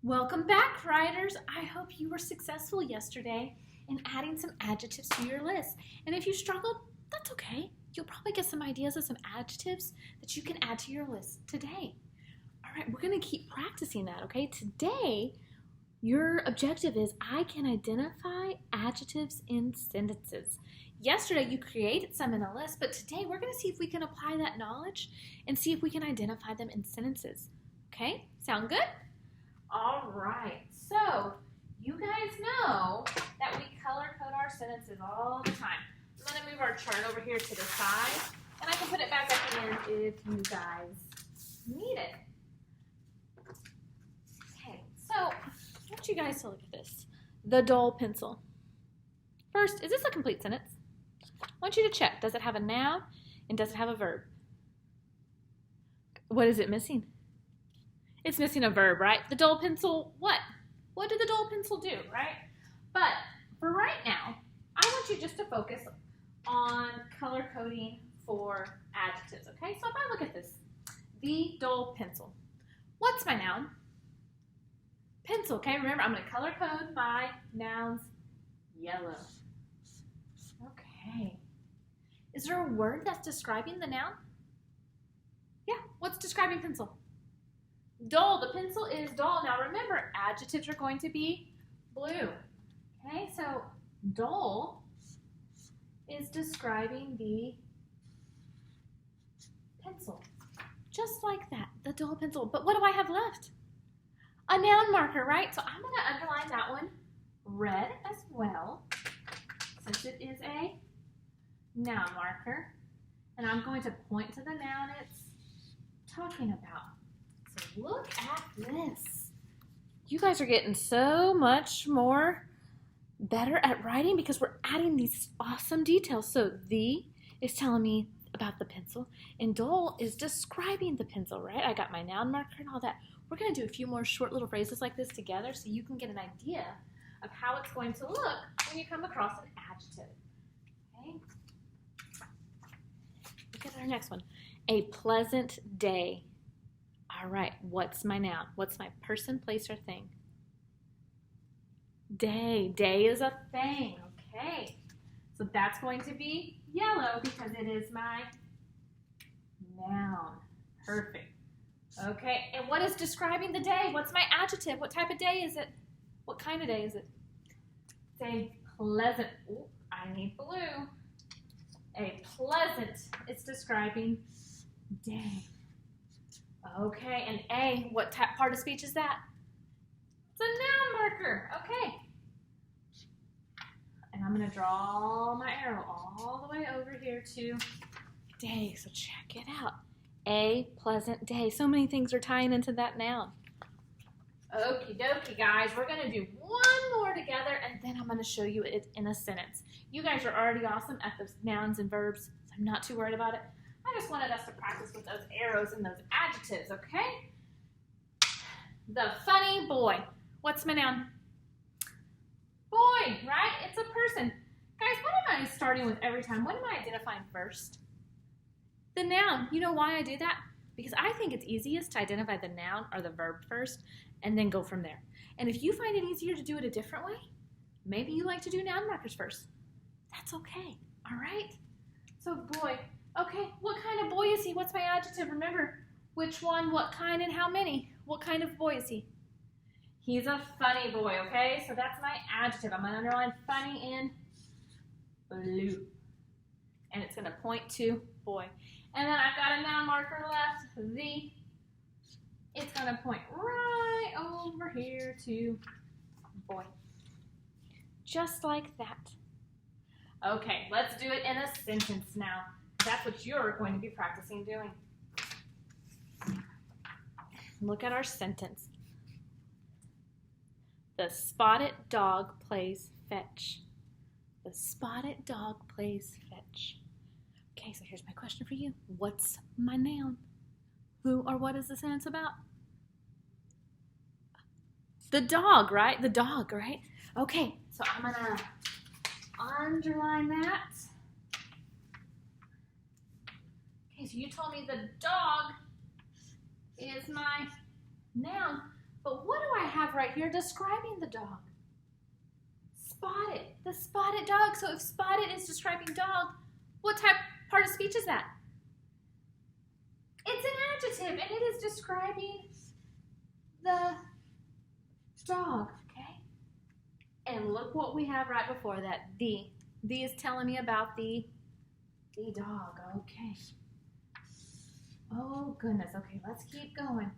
Welcome back, writers. I hope you were successful yesterday in adding some adjectives to your list. And if you struggled, that's okay. You'll probably get some ideas of some adjectives that you can add to your list today. All right, we're going to keep practicing that, okay? Today, your objective is I can identify adjectives in sentences. Yesterday, you created some in a list, but today we're going to see if we can apply that knowledge and see if we can identify them in sentences. Okay? Sound good? All right, so you guys know that we color code our sentences all the time. I'm going to move our chart over here to the side, and I can put it back at the end if you guys need it. Okay, so I want you guys to look at this. The dull pencil. First, is this a complete sentence? I want you to check. Does it have a noun, and does it have a verb? What is it missing? It's missing a verb, right? The dull pencil, what? What did the dull pencil do, right? But for right now, I want you just to focus on color coding for adjectives, okay? So if I look at this, the dull pencil. What's my noun? Pencil, okay? Remember, I'm going to color code my nouns yellow. Okay. Is there a word that's describing the noun? Yeah, what's describing pencil? Dull, the pencil is dull. Now remember, adjectives are going to be blue. Okay, so dull is describing the pencil. Just like that, the dull pencil. But what do I have left? A noun marker, right? So I'm going to underline that one red as well, since it is a noun marker. And I'm going to point to the noun it's talking about. So look at this. You guys are getting so much more better at writing because we're adding these awesome details. So the is telling me about the pencil, and dull is describing the pencil, right? I got my noun marker and all that. We're going to do a few more short little phrases like this together so you can get an idea of how it's going to look when you come across an adjective. Okay? Look at our next one. A pleasant day. All right, what's my noun? What's my person, place, or thing? Day. Day is a thing. Okay. So that's going to be yellow because it is my noun. Perfect. Okay, and what is describing the day? What's my adjective? What type of day is it? What kind of day is it? It's a pleasant. Ooh, I need blue. A pleasant. It's describing day. Okay, and A, what part of speech is that? It's a noun marker. Okay. And I'm going to draw my arrow all the way over here to day. So check it out. A pleasant day. So many things are tying into that noun. Okie dokie, guys. We're going to do one more together, and then I'm going to show you it in a sentence. You guys are already awesome at those nouns and verbs, so I'm not too worried about it. I just wanted us to practice with those arrows and those adjectives, okay? The funny boy. What's my noun? Boy, right? It's a person. Guys, what am I starting with every time? What am I identifying first? The noun. You know why I do that? Because I think it's easiest to identify the noun or the verb first and then go from there. And if you find it easier to do it a different way, maybe you like to do noun markers first. That's okay, all right? So boy. Okay, what kind of boy is he? What's my adjective? Remember, which one, what kind, and how many? What kind of boy is he? He's a funny boy, okay? So that's my adjective. I'm going to underline funny in blue. And it's going to point to boy. And then I've got a noun marker left, the. It's going to point right over here to boy. Just like that. Okay, let's do it in a sentence now. That's what you're going to be practicing doing. Look at our sentence. The spotted dog plays fetch. The spotted dog plays fetch. Okay, so here's my question for you. What's my noun? Who or what is the sentence about? The dog, right? The dog, right? Okay, so I'm going to underline that. Okay, so you told me the dog is my noun, but what do I have right here describing the dog. Spotted, the spotted dog. So if spotted is describing dog, what part of speech is that? It's an adjective, and it is describing the dog, okay? And look what we have right before that, the. The is telling me about the dog, okay. Oh, goodness, okay, let's keep going.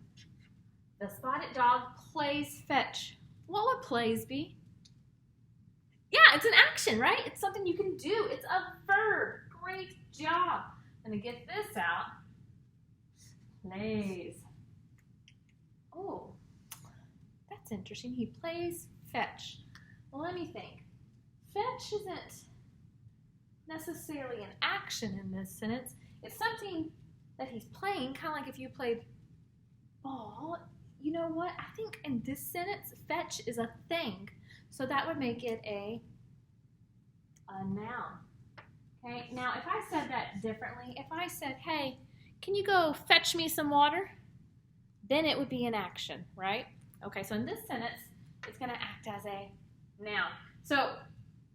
The spotted dog plays fetch. What would plays be? Yeah, it's an action, right? It's something you can do. It's a verb. Great job. I'm going to get this out. Plays. Oh, that's interesting. He plays fetch. Well, let me think. Fetch isn't necessarily an action in this sentence. It's something that he's playing, kind of like if you played ball. You know what? I think in this sentence, fetch is a thing. So that would make it a noun. Okay, now if I said that differently, if I said, hey, can you go fetch me some water? Then it would be an action, right? Okay, so in this sentence, it's going to act as a noun. So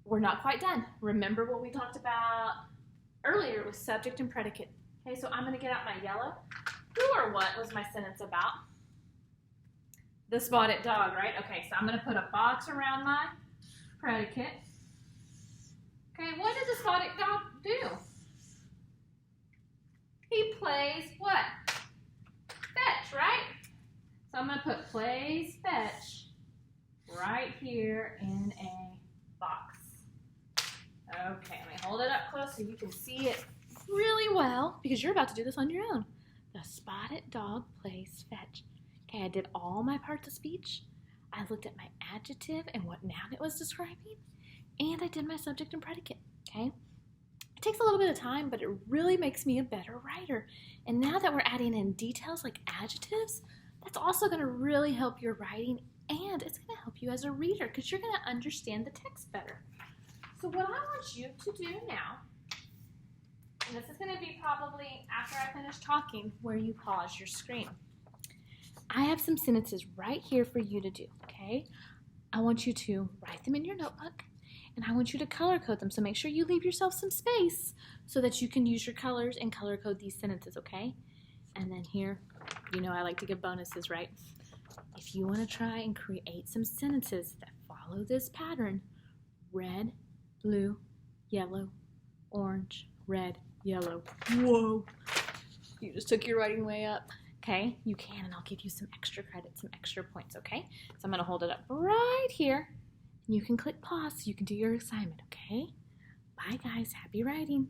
we're not quite done. Remember what we talked about earlier with subject and predicate. Okay, so I'm going to get out my yellow. Who or what was my sentence about? The spotted dog, right? Okay, so I'm going to put a box around my predicate. Okay, what did the spotted dog do? He plays what? Fetch, right? So I'm going to put plays fetch right here in a box. Okay, let me hold it up close so you can see it really well because you're about to do this on your own. The spotted dog plays fetch. Okay, I did all my parts of speech. I looked at my adjective and what noun it was describing, and I did my subject and predicate, okay? It takes a little bit of time, but it really makes me a better writer. And now that we're adding in details like adjectives, that's also going to really help your writing, and it's going to help you as a reader because you're going to understand the text better. So what I want you to do now, and this is going to be probably after I finish talking where you pause your screen. I have some sentences right here for you to do, okay? I want you to write them in your notebook, and I want you to color code them. So make sure you leave yourself some space so that you can use your colors and color code these sentences, okay? And then here, you know I like to give bonuses, right? If you want to try and create some sentences that follow this pattern, red, blue, yellow, orange, red, yellow. Whoa! You just took your writing way up. Okay, you can, and I'll give you some extra credit, some extra points, okay? So I'm going to hold it up right here, and you can click pause so you can do your assignment, okay? Bye, guys. Happy writing.